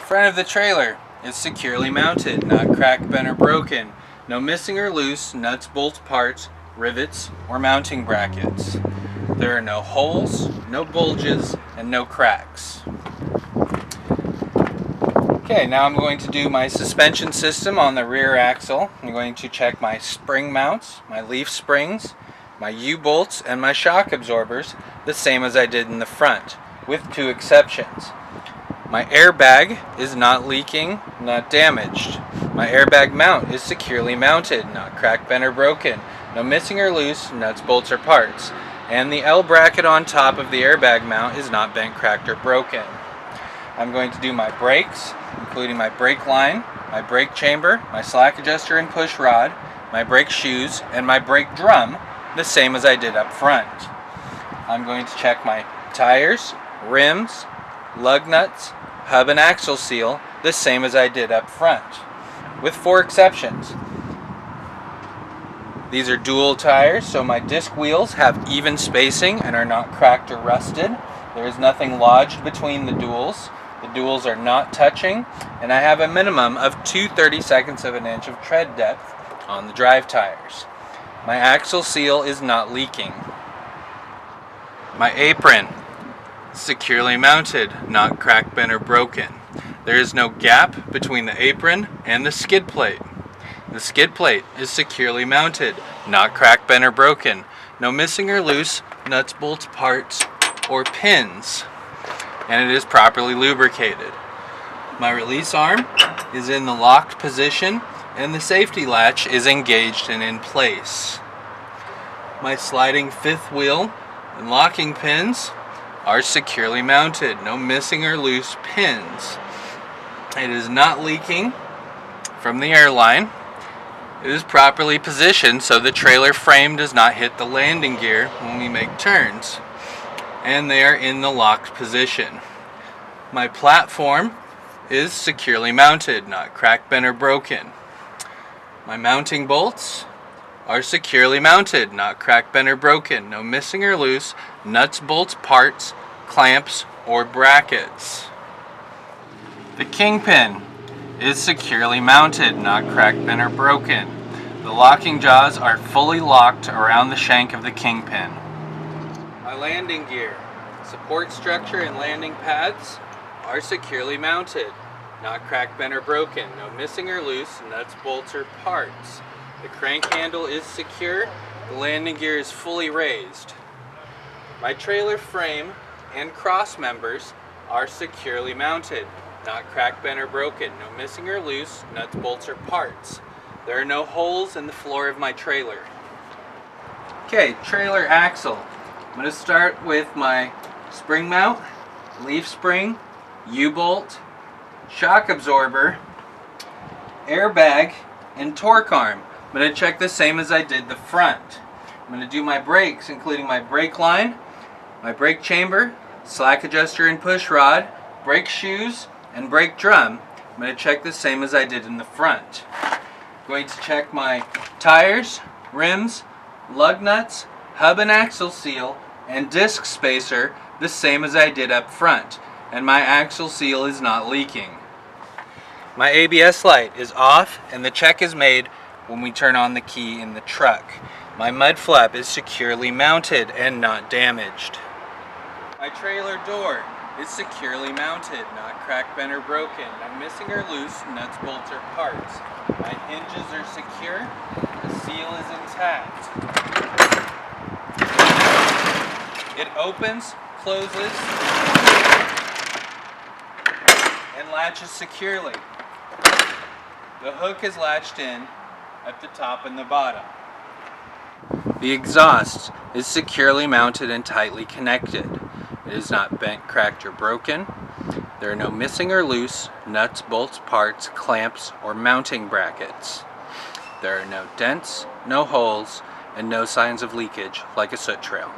front of the trailer is securely mounted, not cracked, bent, or broken. No missing or loose nuts, bolts, parts, rivets, or mounting brackets. There are no holes, no bulges, and no cracks. Okay, now I'm going to do my suspension system on the rear axle. I'm going to check my spring mounts, my leaf springs, my U-bolts, and my shock absorbers, the same as I did in the front, with two exceptions. My airbag is not leaking, not damaged. My airbag mount is securely mounted, not cracked, bent, or broken. No missing or loose nuts, bolts, or parts. And the L bracket on top of the airbag mount is not bent, cracked, or broken. I'm going to do my brakes, including my brake line, my brake chamber, my slack adjuster and push rod, my brake shoes, and my brake drum, the same as I did up front. I'm going to check my tires, rims, lug nuts, hub and axle seal, the same as I did up front, with four exceptions. These are dual tires, so my disc wheels have even spacing and are not cracked or rusted. There is nothing lodged between the duals. The duals are not touching, and I have a minimum of 2/32 of an inch of tread depth on the drive tires. My axle seal is not leaking. My apron, securely mounted, not cracked, bent, or broken. There is no gap between the apron and the skid plate. The skid plate is securely mounted, not cracked, bent, or broken. No missing or loose nuts, bolts, parts, or pins. And it is properly lubricated. My release arm is in the locked position and the safety latch is engaged and in place. My sliding fifth wheel and locking pins are securely mounted, no missing or loose pins. It is not leaking from the airline. It is properly positioned so the trailer frame does not hit the landing gear when we make turns. And they are in the locked position. My platform is securely mounted, not cracked, bent, or broken. My mounting bolts are securely mounted, not cracked, bent, or broken. No missing or loose nuts, bolts, parts, clamps, or brackets. The kingpin is securely mounted, not cracked, bent, or broken. The locking jaws are fully locked around the shank of the kingpin. My landing gear, support structure, and landing pads are securely mounted, not cracked, bent, or broken. No missing or loose nuts, bolts, or parts. The crank handle is secure. The landing gear is fully raised. My trailer frame and cross members are securely mounted, not cracked, bent, or broken. No missing or loose nuts, bolts, or parts. There are no holes in the floor of my trailer. Okay, trailer axle. I'm going to start with my spring mount, leaf spring, U-bolt, shock absorber, airbag, and torque arm. I'm going to check the same as I did the front. I'm going to do my brakes, including my brake line, my brake chamber, slack adjuster and push rod, brake shoes, and brake drum. I'm going to check the same as I did in the front. I'm going to check my tires, rims, lug nuts, hub and axle seal, and disc spacer the same as I did up front, and my axle seal is not leaking. My ABS light is off and the check is made when we turn on the key in the truck. My mud flap is securely mounted and not damaged. My trailer door is securely mounted, not cracked, bent, or broken. No missing or loose nuts, bolts, or parts. My hinges are secure. The seal is intact. It opens, closes, and latches securely. The hook is latched in at the top and the bottom. The exhaust is securely mounted and tightly connected. It is not bent, cracked, or broken. There are no missing or loose nuts, bolts, parts, clamps, or mounting brackets. There are no dents, no holes, and no signs of leakage like a soot trail.